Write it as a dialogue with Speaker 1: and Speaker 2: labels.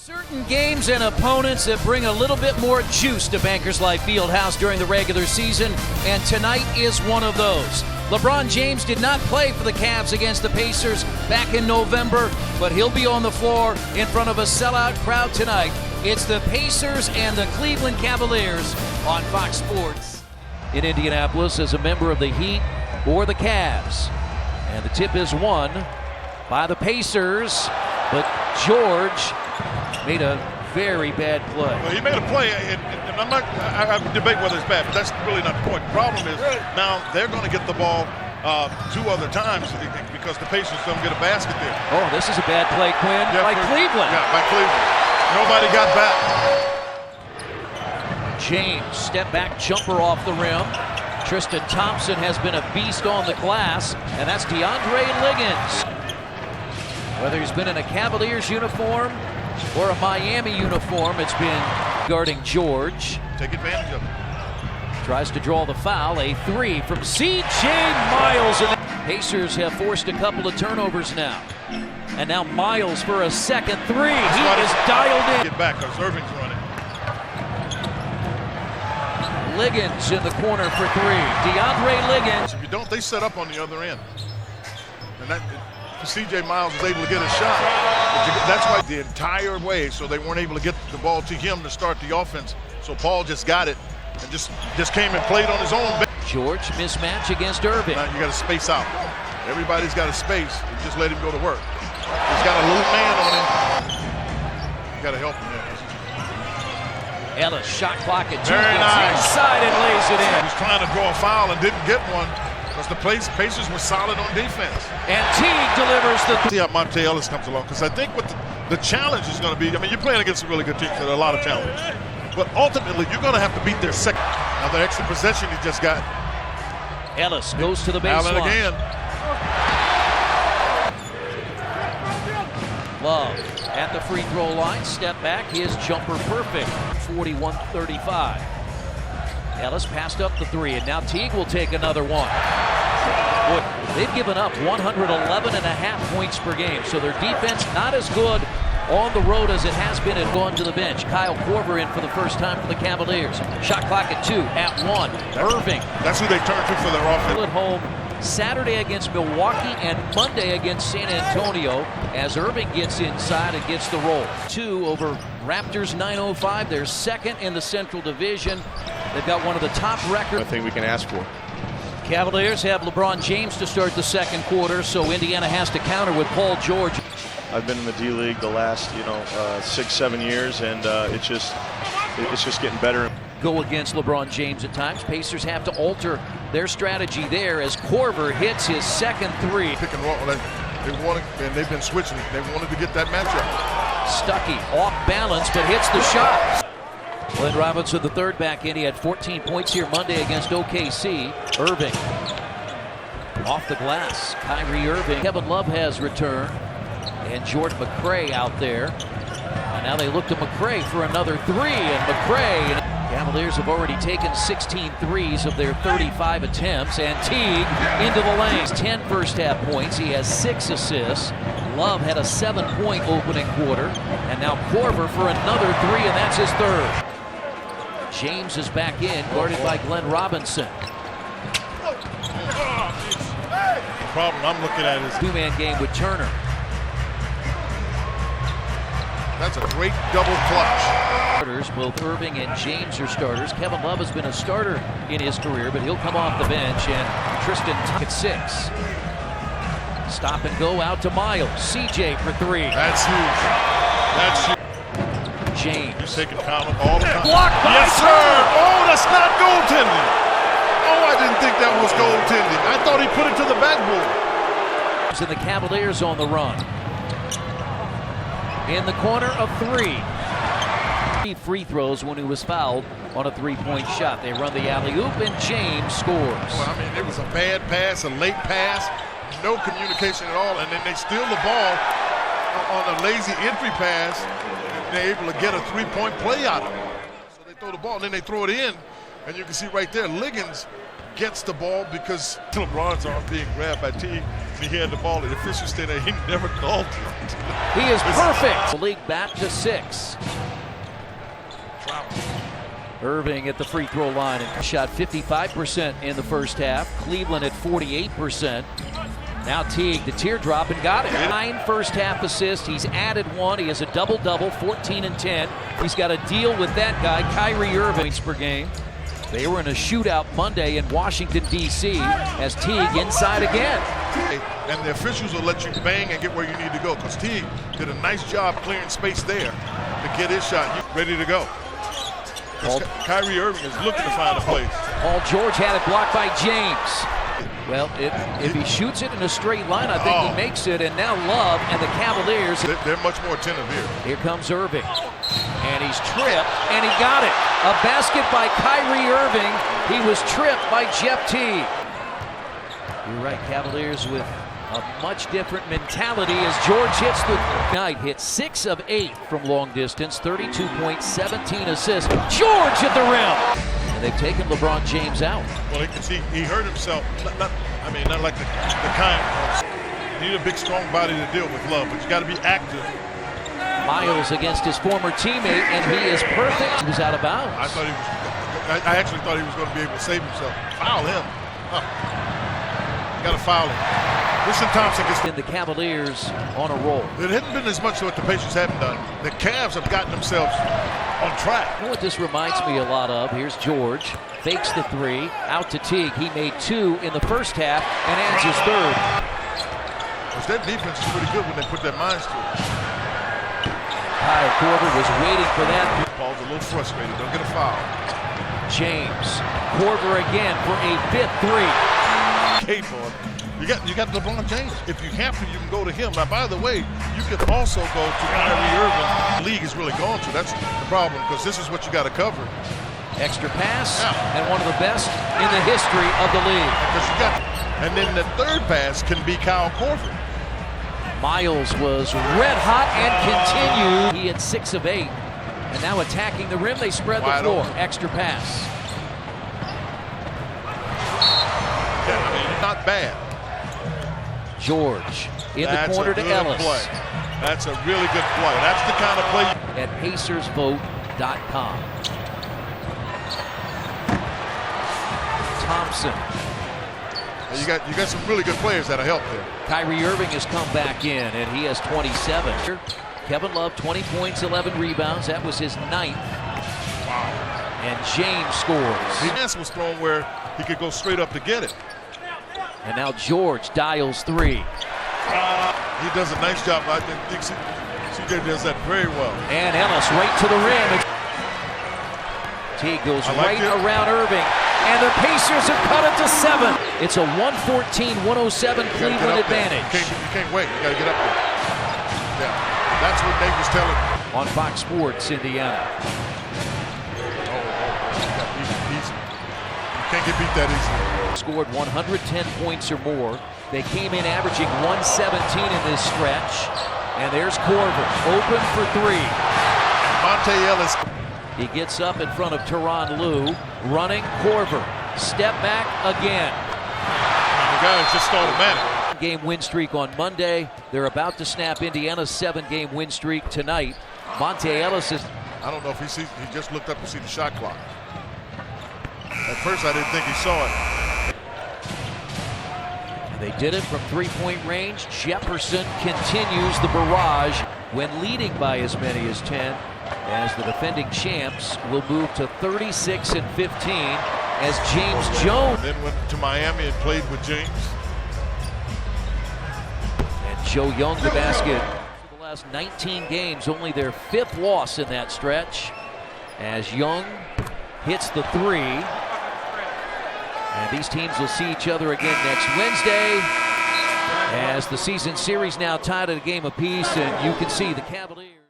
Speaker 1: Certain games and opponents that bring a little bit more juice to Bankers Life Fieldhouse during the regular season, and tonight is one of those. LeBron James did not play for the Cavs against the Pacers back in November, but he'll be on the floor in front of a sellout crowd tonight. It's the Pacers and the Cleveland Cavaliers on Fox Sports. In Indianapolis as a member of the Heat or the Cavs. And the tip is won by the Pacers, but George made a very bad play.
Speaker 2: Well, he made a play, and I debate whether it's bad, but that's really not the point. The problem is now they're going to get the ball two other times because the Pacers don't get a basket there.
Speaker 1: Oh, this is a bad play, Quinn, by Cleveland.
Speaker 2: Yeah, by Cleveland. Nobody got back.
Speaker 1: James, step back jumper off the rim. Tristan Thompson has been a beast on the glass, and that's DeAndre Liggins. Whether he's been in a Cavaliers uniform or a Miami uniform, it's been guarding George.
Speaker 2: Take advantage of it.
Speaker 1: Tries to draw the foul. A three from C.J. Miles. And the Pacers have forced a couple of turnovers now. And now Miles for a second three. He is dialed in.
Speaker 2: Get back because Irving's running.
Speaker 1: Liggins in the corner for three. DeAndre Liggins.
Speaker 2: If you don't, they set up on the other end. And that C.J. Miles was able to get a shot. That's why the entire way, so they weren't able to get the ball to him to start the offense. So Paul just got it and just came and played on his own.
Speaker 1: George mismatch against Irving.
Speaker 2: Now you got to space out. Everybody's got a space. You just let him go to work. He's got a little man on him. You got to help him there.
Speaker 1: Ellis, shot clock at 2.
Speaker 2: Very nice.
Speaker 1: Inside and lays it in.
Speaker 2: He's trying to draw a foul and didn't get one because the Pacers were solid on defense.
Speaker 1: And Teague delivers the.
Speaker 2: See how Monte Ellis comes along, because I think what the challenge is going to be, I mean, you're playing against a really good team, so there are a lot of challenges. But ultimately, you're going to have to beat their second. Now, the extra possession he just got.
Speaker 1: Ellis goes to the baseline.
Speaker 2: Allen again.
Speaker 1: Love at the free throw line, step back, his jumper perfect, 41-35. Ellis passed up the three, and now Teague will take another one. Boy, they've given up 111.5 points per game, so their defense not as good on the road as it has been and gone to the bench. Kyle Korver in for the first time for the Cavaliers. Shot clock at 2, at 1. Irving.
Speaker 2: That's who they turn to for their offense.
Speaker 1: At home Saturday against Milwaukee and Monday against San Antonio as Irving gets inside and gets the roll. 2 over Raptors 905. They're second in the Central Division. They've got one of the top records.
Speaker 3: I think we can ask for.
Speaker 1: Cavaliers have LeBron James to start the second quarter, so Indiana has to counter with Paul George.
Speaker 3: I've been in the D-League the last, 6-7 years, and it's just getting better.
Speaker 1: Go against LeBron James at times. Pacers have to alter their strategy there as Korver hits his second three.
Speaker 2: Pick and roll. They wanted, and they've been switching. They wanted to get that matchup.
Speaker 1: Stuckey off balance, but hits the shot. Glenn Robinson, the third back in. He had 14 points here Monday against OKC. Irving off the glass. Kyrie Irving. Kevin Love has returned. And Jordan McRae out there. And now they look to McRae for another three. And McRae. Cavaliers have already taken 16 threes of their 35 attempts. And Teague into the lane. 10 first half points. He has 6 assists. Love had a 7-point opening quarter. And now Korver for another three, and that's his third. James is back in, guarded by Glenn Robinson.
Speaker 2: The problem I'm looking at is
Speaker 1: 2-man game with Turner.
Speaker 2: That's a great double clutch.
Speaker 1: Both Irving and James are starters. Kevin Love has been a starter in his career, but he'll come off the bench. And Tristan at 6. Stop and go out to Miles. CJ for 3.
Speaker 2: That's huge. That's huge.
Speaker 1: James.
Speaker 2: He's taking Conlon all the time.
Speaker 1: Blocked by
Speaker 2: yes, sir. Oh, that's not goaltending. Oh, I didn't think that was goaltending. I thought he put it to the backboard.
Speaker 1: And the Cavaliers on the run. In the corner of 3. Free throws when he was fouled on a 3-point shot. They run the alley-oop and James scores.
Speaker 2: Well, I mean, it was a bad pass, a late pass, no communication at all, and then they steal the ball on a lazy entry pass, and they're able to get a 3-point play out of it. So they throw the ball, and then they throw it in, and you can see right there, Liggins gets the ball because LeBron's arm being grabbed by Teague. He had the ball. The official stayed there. He never called it.
Speaker 1: He is perfect. The league back to 6. Irving at the free throw line and shot 55% in the first half. Cleveland at 48%. Now Teague, the teardrop, and got it. 9 first half assists. He's added 1. He has a double-double, 14 and 10. He's got to deal with that guy, Kyrie Irving, per game. They were in a shootout Monday in Washington, D.C. as Teague inside again.
Speaker 2: And the officials will let you bang and get where you need to go, because Teague did a nice job clearing space there to get his shot. He's ready to go. Kyrie Irving is looking to find a place.
Speaker 1: Paul George had it blocked by James. Well, if he shoots it in a straight line, I think he makes it. And now Love and the Cavaliers.
Speaker 2: They're much more attentive here.
Speaker 1: Here comes Irving. And he's tripped, and he got it. A basket by Kyrie Irving. He was tripped by Jeff Teague. You're right, Cavaliers with a much different mentality as George hits the night. Hit 6 of 8 from long distance, 32 points, 17 assists. George at the rim. And they've taken LeBron James out.
Speaker 2: Well, you can see he hurt himself. Not like the kind. You need a big, strong body to deal with Love, but you got to be active.
Speaker 1: Miles against his former teammate, and he is perfect. He was out of bounds.
Speaker 2: I actually thought he was going to be able to save himself. Foul him. Got to foul him. Listen, Thompson gets
Speaker 1: the Cavaliers on a roll.
Speaker 2: It hadn't been as much what the Pacers haven't done. The Cavs have gotten themselves on track.
Speaker 1: You know what this reminds me a lot of? Here's George, fakes the 3, out to Teague. He made 2 in the first half and adds his 3rd.
Speaker 2: Their defense is pretty good when they put their minds to it.
Speaker 1: Kyle Korver was waiting for that.
Speaker 2: Paul's a little frustrated. Don't get a foul.
Speaker 1: James, Korver again for a 5th 3.
Speaker 2: You got LeBron James. If you have to, you can go to him. Now, by the way, you can also go to Kyrie Irving. The league is really going to. That's the problem, because this is what you got to cover.
Speaker 1: Extra pass, and one of the best in the history of the league.
Speaker 2: And then the 3rd pass can be Kyle Korver.
Speaker 1: Miles was red hot and continued. He had 6 of 8. And now attacking the rim, they spread the floor. Extra pass.
Speaker 2: Not bad.
Speaker 1: George in the corner to Ellis.
Speaker 2: Play. That's a really good play. That's the kind of play.
Speaker 1: At PacersVote.com. Thompson.
Speaker 2: You got some really good players that'll help there.
Speaker 1: Kyrie Irving has come back in, and he has 27. Kevin Love, 20 points, 11 rebounds. That was his 9th.
Speaker 2: Wow.
Speaker 1: And James scores.
Speaker 2: The pass was thrown where he could go straight up to get it.
Speaker 1: And now George dials 3.
Speaker 2: He does a nice job. I think CJ does that very well.
Speaker 1: And Ellis right to the rim. Teague goes around Irving. And the Pacers have cut it to 7. It's a 114-107 Cleveland advantage.
Speaker 2: You can't wait. You got to get up there. Yeah, that's what Nate was telling me.
Speaker 1: On Fox Sports, Indiana.
Speaker 2: Easy. You can't get beat that easily.
Speaker 1: Scored 110 points or more. They came in averaging 117 in this stretch. And there's Korver, open for 3.
Speaker 2: Monte Ellis.
Speaker 1: He gets up in front of Tyronn Lue, running Korver. Step back again.
Speaker 2: The guy is just automatic.
Speaker 1: Game win streak on Monday. They're about to snap Indiana's 7-game win streak tonight. Monte Ellis is...
Speaker 2: I don't know if he just looked up to see the shot clock. At first I didn't think he saw it.
Speaker 1: They did it from 3-point range. Jefferson continues the barrage when leading by as many as 10, as the defending champs will move to 36 and 15 as James Jones.
Speaker 2: Then went to Miami and played with James.
Speaker 1: And Joe Young the basket. For the last 19 games, only their 5th loss in that stretch, as Young hits the 3. And these teams will see each other again next Wednesday, as the season series now tied at a game apiece, and you can see the Cavaliers.